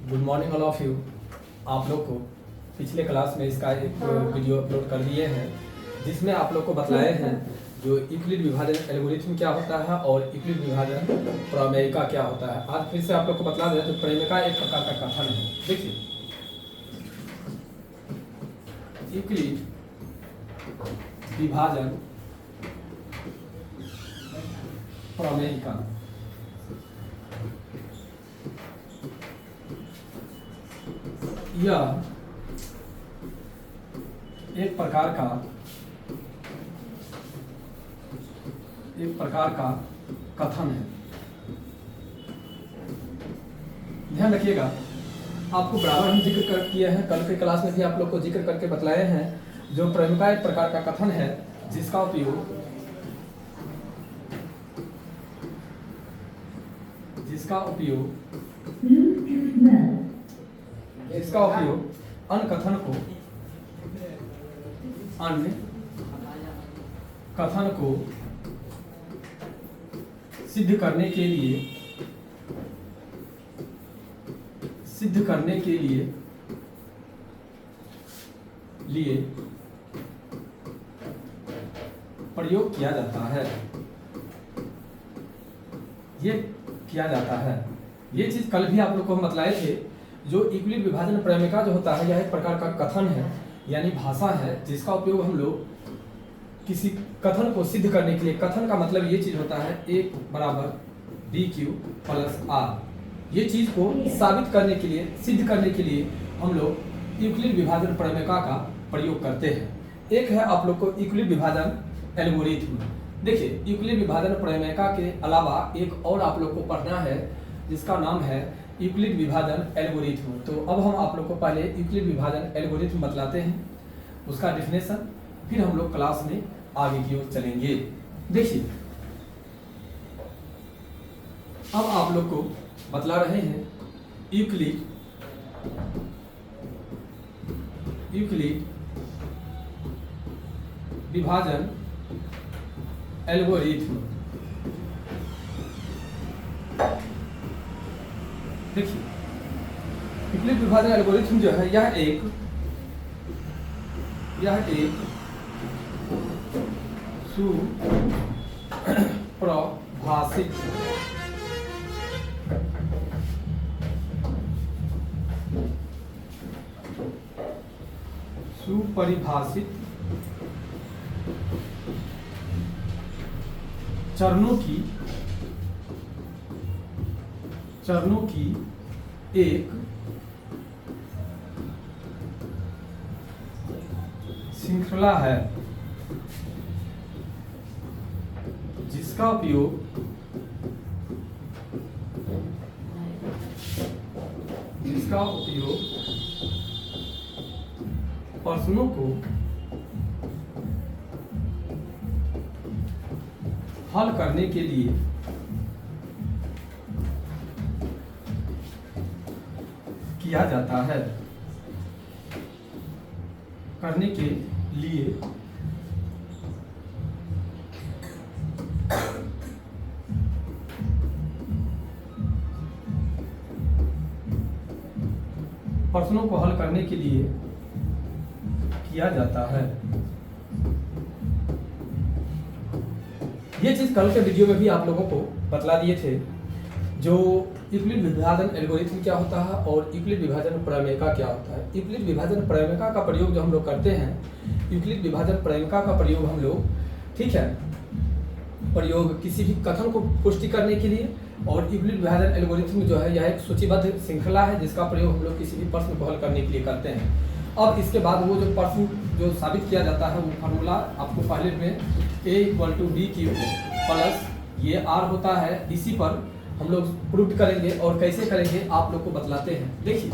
Good morning all of you. आप लोग को पिछले क्लास में इसका एक वीडियो अपलोड कर दिए हैं जिसमें आप लोग को बतलाए हैं जो यूक्लिड विभाजन एल्गोरिथम क्या होता है और यूक्लिड विभाजन प्रमेयिका क्या होता है। आज फिर से आप लोग को बतला दें तो प्रमेयिका एक प्रकार का कथन है। देखिए, यूक्लिड विभाजन प्रमेयिका यह एक प्रकार का कथन है। ध्यान रखिएगा, आपको बराबर हम जिक्र कर किए हैं, कल के क्लास में भी आप लोग को जिक्र करके बतलाए हैं। जो प्रमेयिका एक प्रकार का कथन है जिसका उपयोग अन्य कथन को सिद्ध करने के लिए प्रयोग किया जाता है। ये चीज कल भी आप लोग को हम बतलाए थे। जो यूक्लिड विभाजन प्रमेयिका जो होता है यह एक प्रकार का कथन है, यानी भाषा है जिसका उपयोग हम लोग किसी कथन को सिद्ध करने के लिए, कथन का मतलब ये चीज होता है A बराबर BQ प्लस R। ये चीज को साबित करने के लिए, सिद्ध करने के लिए हम लोग यूक्लिड विभाजन प्रमेयिका का प्रयोग करते हैं। एक है आप लोग को यूक्लिड विभाजन एल्गोरिथम। देखिए, यूक्लिड विभाजन प्रमेयिका के अलावा एक और आप लोग को पढ़ना है जिसका नाम है यूक्लिड विभाजन एल्गोरिथम। तो अब हम आप लोग को पहले यूक्लिड विभाजन एल्गोरिथम बतलाते हैं, उसका डेफिनेशन, फिर हम लोग क्लास में आगे की ओर चलेंगे। देखिए, अब आप लोग को बतला रहे हैं यूक्लिड विभाजन एल्गोरिथम। देखिए, यूक्लिड विभाजन एल्गोरिथम जो है यह एक सुपरिभाषित चरणों की एक श्रृंखला है जिसका उपयोग प्रश्नों को हल करने के लिए किया जाता है। प्रश्नों को हल करने के लिए किया जाता है। ये चीज कल के वीडियो में भी आप लोगों को बतला दिए थे। जो यूक्लिड विभाजन एल्गोरिथम क्या होता है और यूक्लिड विभाजन प्रमेयिका क्या होता है। यूक्लिड विभाजन प्रमेयिका का प्रयोग जो हम लोग करते हैं, यूक्लिड विभाजन प्रमेयिका का प्रयोग हम लोग, ठीक है, प्रयोग किसी भी कथन को पुष्टि करने के लिए, और यूक्लिड विभाजन एल्गोरिथम जो है यह एक सूचीबद्ध श्रृंखला है जिसका प्रयोग हम लोग किसी भी प्रश्न को हल करने के लिए करते हैं। अब इसके बाद वो जो प्रश्न जो साबित किया जाता है वो फार्मूला आपको पहले में A = BQ प्लस ये R होता है। इसी पर हम लोग प्रूव करेंगे और कैसे करेंगे आप लोग को बतलाते हैं। देखिए,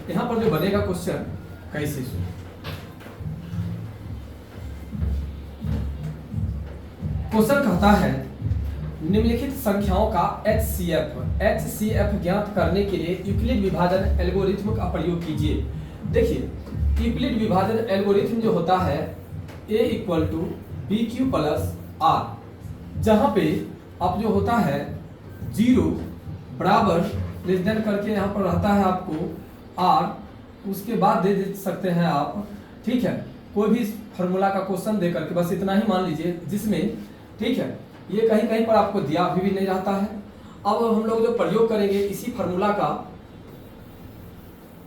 यहाँ पर जो बनेगा क्वेश्चन कैसे सुनो। क्वेश्चन कहता है निम्नलिखित संख्याओं का HCF ज्ञात करने के लिए यूक्लिड विभाजन एल्गोरिथम का प्रयोग कीजिए। देखिए, यूक्लिड विभाजन एल्गोरिथम जो होता है A = BQ प्लस R, जहां पे अब जो होता है 0 बराबर लेस देन करके यहाँ पर रहता है आपको आर, उसके बाद दे सकते हैं आप, ठीक है, कोई भी फार्मूला का क्वेश्चन दे करके बस इतना ही मान लीजिए जिसमें, ठीक है, ये कहीं कहीं पर आपको दिया भी नहीं रहता है। अब हम लोग जो प्रयोग करेंगे इसी फार्मूला का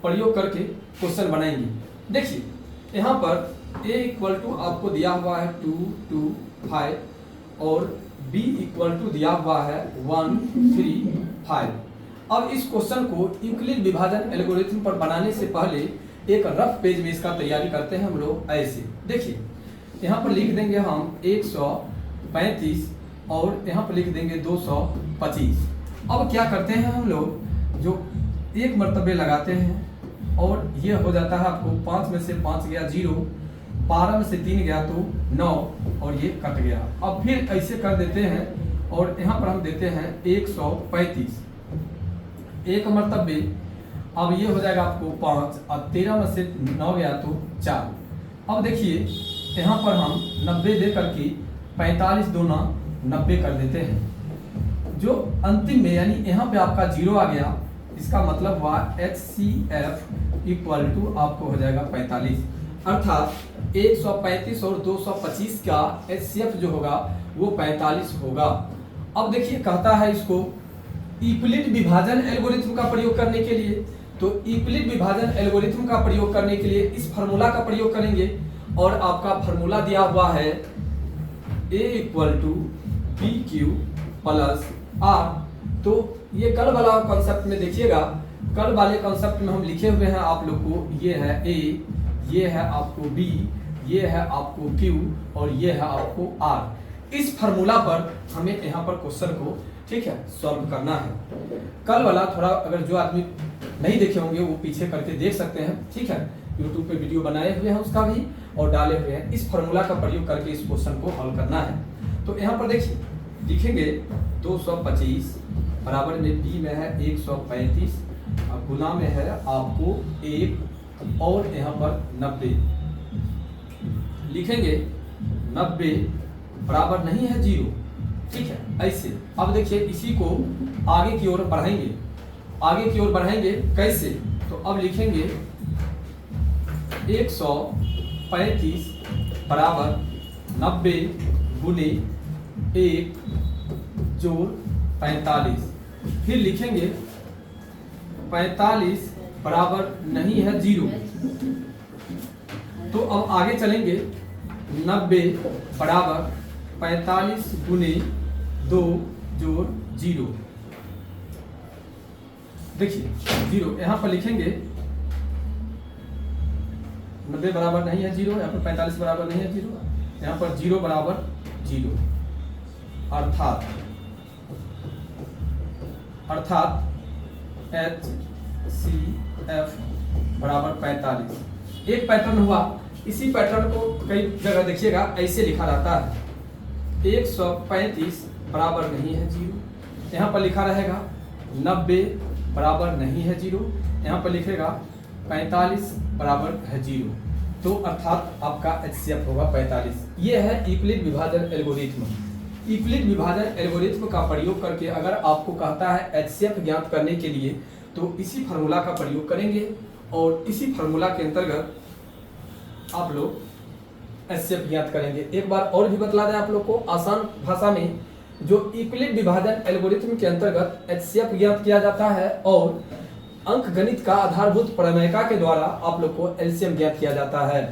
प्रयोग करके क्वेश्चन बनाएंगे। देखिए यहाँ पर a इक्वल टू आपको दिया हुआ है 2 2 5 और b इक्वल टू दिया हुआ है 1 3 5। अब इस क्वेश्चन को यूक्लिड विभाजन एल्गोरिथम पर बनाने से पहले एक रफ पेज में इसका तैयारी करते हैं हम लोग ऐसे। देखिए यहाँ पर लिख देंगे हम 135 और यहाँ पर लिख देंगे 225। अब क्या करते हैं हम लोग, जो एक मर्तबे लगाते हैं और ये हो जाता है आपको 5 में से 5 गया 0, 12 में से 3 गया तो 9 और ये कट गया। अब फिर ऐसे कर देते हैं और यहाँ पर हम देते हैं 135 एक मर्तबे। अब ये हो जाएगा आपको 5 और 13 में से 9 गया तो 4। अब देखिए यहाँ पर हम 90 दे करके 45 दूना 90 कर देते हैं। जो अंतिम में यानी यहाँ पे आपका 0 आ गया, इसका मतलब हुआ HCF इक्वल टू आपको हो जाएगा 45, अर्थात 135 और 225 का HCF जो होगा वो 45 होगा। अब देखिए कहता है इसको यूक्लिड विभाजन एल्गोरिथम का प्रयोग करने के लिए, तो यूक्लिड विभाजन एल्गोरिथम का प्रयोग करने के लिए इस फार्मूला का प्रयोग करेंगे और आपका फार्मूला दिया हुआ है A equal to PQ plus R। तो ये कल वाला कॉन्सेप्ट में देखिएगा, कल वाले कॉन्सेप्ट में हम लिखे हुए हैं आप लोग को, ये है A, ये है आपको B, ये है आपको Q और ये है आपको R। इस फार्मूला पर हमें यहाँ पर क्वेश्चन को, ठीक है, सॉल्व करना है। कल वाला थोड़ा अगर जो आदमी नहीं देखे होंगे वो पीछे करके देख सकते हैं, ठीक है, यूट्यूब पे वीडियो बनाए हुए हैं उसका भी और डाले हुए हैं। इस फार्मूला का प्रयोग करके इस क्वेश्चन को हल करना है। तो यहाँ पर देखिए लिखेंगे 225 बराबर में b में है 135, अब गुना में है आपको 1 और यहाँ पर 90 लिखेंगे। 90 बराबर नहीं है 0, ठीक है, ऐसे। अब देखिए इसी को आगे की ओर बढ़ाएंगे, आगे की ओर बढ़ाएंगे कैसे, तो अब लिखेंगे 135 बराबर 90 गुने 1 जोड़ 45, फिर लिखेंगे 45 बराबर नहीं है 0। तो अब आगे चलेंगे 90 बराबर 45 गुने 2 जोड़ 0। देखिए 0 यहाँ पर लिखेंगे 90 बराबर नहीं है 0, यहाँ पर 45 बराबर नहीं है 0, यहाँ पर 0 बराबर 0, अर्थात HCF बराबर 45। एक पैटर्न हुआ, इसी पैटर्न को कई जगह देखिएगा ऐसे लिखा रहता है 135 बराबर नहीं है 0, यहाँ पर लिखा रहेगा 90 बराबर नहीं है 0, यहाँ पर लिखेगा 45 बराबर है 0। तो अर्थात आपका HCF होगा 45। ये है यूक्लिड विभाजन एल्गोरिथ्म। यूक्लिड विभाजन एल्गोरिथ्म का प्रयोग करके अगर आपको कहता है HCF ज्ञात करने के लिए तो इसी फार्मूला का प्रयोग करेंगे और इसी फार्मूला के अंतर्गत आप लोग HCF ज्ञात करेंगे। एक बार और भी बतला दें आप लोग को आसान भाषा में, जो यूक्लिड विभाजन एल्गोरिथम के अंतर्गत HCF ज्ञात किया जाता है और अंक गणित का आधारभूत प्रमेयिका के द्वारा आप लोग को LCM ज्ञात किया जाता है।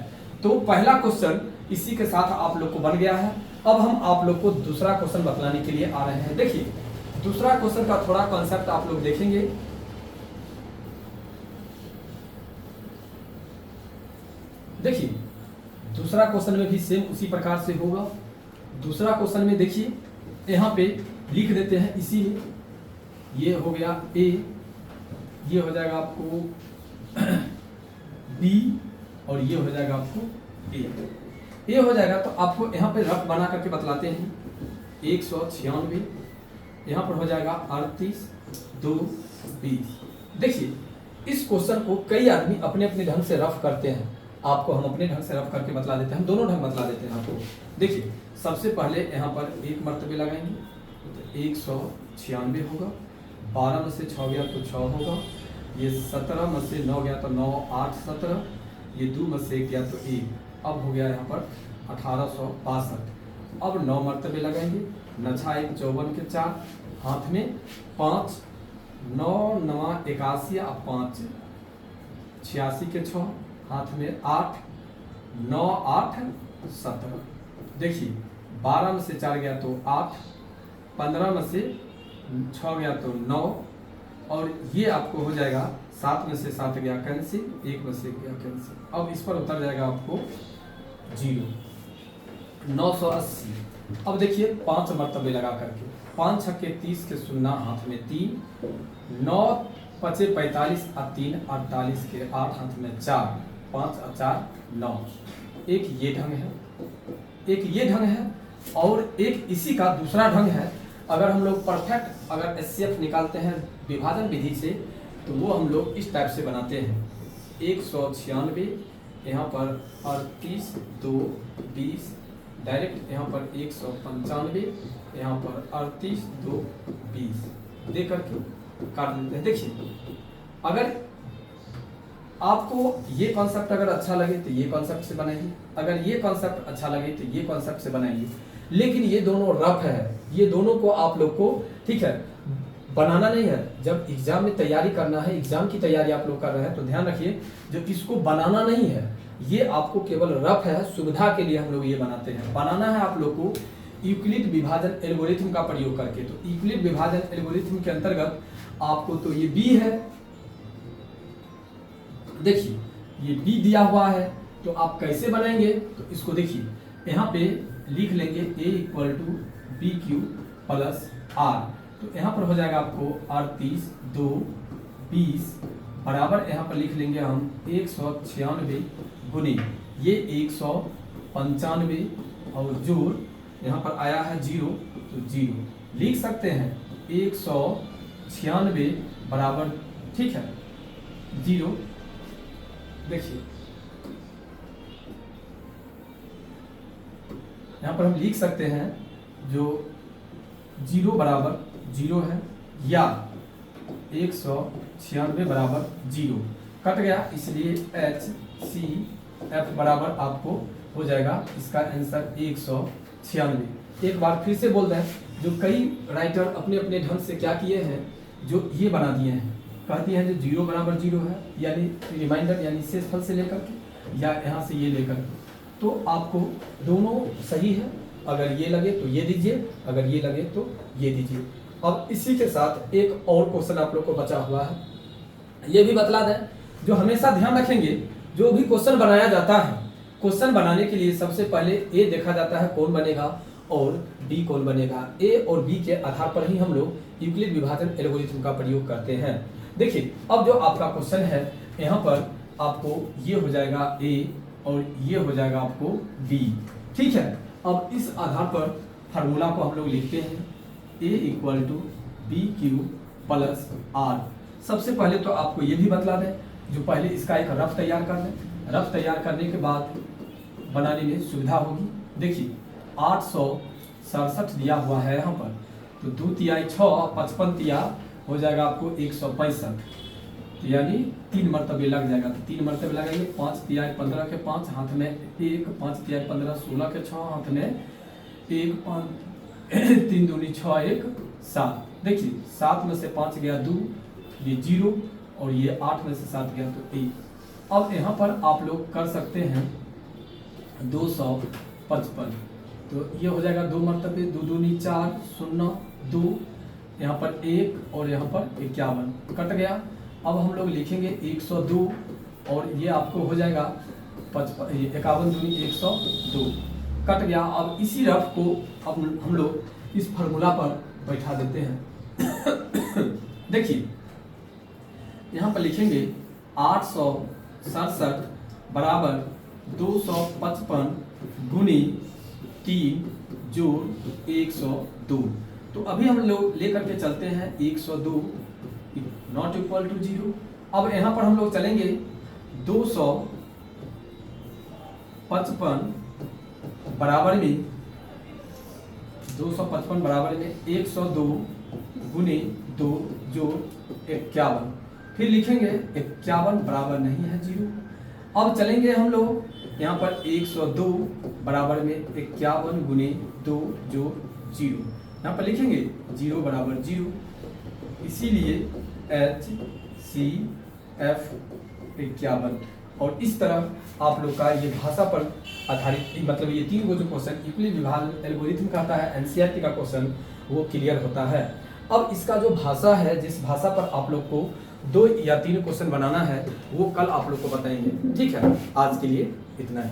तो पहला क्वेश्चन इसी के साथ आप लोग को बन गया है। अब हम आप लोग को दूसरा क्वेश्चन बतलाने के लिए आ रहे हैं। देखिए दूसरा क्वेश्चन का थोड़ा कॉन्सेप्ट आप लोग देखेंगे। देखिए दूसरा क्वेश्चन में भी सेम उसी प्रकार से होगा। दूसरा क्वेश्चन में देखिए यहाँ पे लिख देते हैं इसी में, ये हो गया A, ये हो जाएगा आपको B और ये हो जाएगा आपको A हो जाएगा। तो आपको यहाँ पे रफ बना करके बतलाते हैं 196, यहाँ पर हो जाएगा 38 2 20। देखिए इस क्वेश्चन को कई आदमी अपने अपने ढंग से रफ करते हैं, आपको हम अपने ढंग से रफ करके बतला देते हैं, हम दोनों ढंग बतला देते हैं आपको। देखिए सबसे पहले यहाँ पर एक मर्तबे लगाएंगे तो 196 होगा, 12 में से 6 गया तो 6 होगा, ये 17 में से 9 गया तो 9, 8, 17, ये 2 में से 1 गया तो 1, अब हो गया यहाँ पर 1862। अब 9 मरतबे लगाएंगे, 9 × 1 54 के 4, हाथ में 5, 9 9 81, अब 5 86 के 6, हाथ में 8, 9 8 17। देखिए 12 में से 4 गया तो 8, 15 में से 6 गया तो 9, और ये आपको हो जाएगा 7 में से 7 गया कैंसिल, 1 में से गया कैंसिल। अब इस पर उतर जाएगा आपको 0, 980। अब देखिए 5 मरतबे लगा करके, 5 छक्के 30 के 0, हाथ में 3, 9 5 45 और 3 48 के 8, हाथ में 4, 5 और 4 9। एक ये ढंग है, एक ये ढंग है, और एक इसी का दूसरा ढंग है। अगर हम लोग परफेक्ट अगर एचसीएफ निकालते हैं विभाजन विधि से, तो वो हम लोग इस टाइप से बनाते हैं। 196 यहाँ पर 38 2 20, डायरेक्ट यहाँ पर 195 यहाँ पर 38 2 20 दे करके काट देते हैं। देखिए अगर आपको ये कॉन्सेप्ट अगर अच्छा लगे तो ये कॉन्सेप्ट से बनाइए, अगर ये कॉन्सेप्ट अच्छा लगे तो ये कॉन्सेप्ट से बनाइए, लेकिन ये दोनों रफ है, ये दोनों को आप लोग को ठीक है बनाना नहीं है। जब एग्जाम में तैयारी करना है, एग्जाम की तैयारी आप लोग कर रहे हैं तो ध्यान रखिए, जो इसको बनाना नहीं है, ये आपको केवल रफ है, सुविधा के लिए हम लोग ये बनाते हैं। बनाना है आप लोग को यूक्लिड विभाजन एल्गोरिथम का प्रयोग करके। तो यूक्लिड विभाजन एल्गोरिथम के अंतर्गत आपको तो ये बी है, देखिए ये बी दिया हुआ है, तो आप कैसे बनाएंगे तो इसको देखिए यहाँ पे लिख लेंगे a = BQ + R। तो यहाँ पर हो जाएगा आपको 38 2 20 बराबर, यहाँ पर लिख लेंगे हम 196 गुनी ये 195 और जोड़ यहाँ पर आया है 0, तो 0 लिख सकते हैं। 196 बराबर ठीक है 0। देखिए यहाँ पर हम लिख सकते हैं जो 0 बराबर 0 है, या 196 बराबर 0 कट गया, इसलिए HCF बराबर आपको हो जाएगा इसका आंसर 196। एक बार फिर से बोल रहे हैं, जो कई राइटर अपने अपने ढंग से क्या किए हैं, जो ये बना दिए हैं, कहती हैं जो 0 बराबर 0 है, यानी रिमाइंडर यानी शेषफल से लेकर के या यहाँ से ये लेकर के, तो आपको दोनों सही है। अगर ये लगे तो ये दीजिए, अगर ये लगे तो ये दीजिए। अब इसी के साथ एक और क्वेश्चन आप लोग को बचा हुआ है, ये भी बतला दें। जो हमेशा ध्यान रखेंगे, जो भी क्वेश्चन बनाया जाता है, क्वेश्चन बनाने के लिए सबसे पहले ए देखा जाता है कौन बनेगा और बी कौन बनेगा। ए और बी के आधार पर ही हम लोग यूक्लिड विभाजन एल्गोरिथम का प्रयोग करते हैं। देखिए अब जो आपका क्वेश्चन है, यहाँ पर आपको ये हो जाएगा ए और ये हो जाएगा आपको बी, ठीक है। अब इस आधार पर फार्मूला को हम लोग लिखते हैं, A = BQ + R। सबसे पहले तो आपको ये भी बतला दें, जो पहले इसका एक रफ तैयार कर लें। रफ तैयार करने के बाद बनाने में सुविधा होगी। देखिए 867 दिया हुआ है यहाँ पर, तो 2 तिहाई 6, 55 तिया हो जाएगा आपको 165, यानी 3 मरतबे लग जाएगा। तो 3 मरतबे लगाएंगे, 5 तिहाई 15 के 5, हाथ में 1, 5 तिहाई 15 16 के 6, हाथ में 1, 5 3 दूनी 6 1 7। देखिए 7 में से 5 गया 2, ये 0, और ये 8 में से 7 गया तो 1। अब यहाँ पर आप लोग कर सकते हैं 255, तो ये हो जाएगा 2 मरतबे, 2 दूनी 4 0 2, यहाँ पर 1 और यहाँ पर 51 कट गया। अब हम लोग लिखेंगे 102, और ये आपको हो जाएगा 51 दूनी 102 कट गया। अब इसी रफ को अब हम लोग इस फार्मूला पर बैठा देते हैं। देखिए यहाँ पर लिखेंगे 867 बराबर 255 गुनी 3 जोड़ 102। तो अभी हम लोग लेकर के चलते हैं 102 ≠ 0। अब यहाँ पर हम लोग चलेंगे 255 बराबर में 102 गुने 2 जोड़ 51, फिर लिखेंगे 51 बराबर नहीं है 0। अब चलेंगे हम लोग यहाँ पर 102 बराबर में 51 गुने 2 जोड़ 0, यहाँ पर लिखेंगे 0 बराबर 0, इसीलिए HCF 51। और इस तरह आप लोग का ये भाषा पर आधारित मतलब ये 3 जो क्वेश्चन यूक्लिड विभाजन एल्गोरिथम कहता है एनसीईआरटी का क्वेश्चन वो क्लियर होता है। अब इसका जो भाषा है, जिस भाषा पर आप लोग को 2 या 3 क्वेश्चन बनाना है वो कल आप लोग को बताएंगे। ठीक है, आज के लिए इतना ही।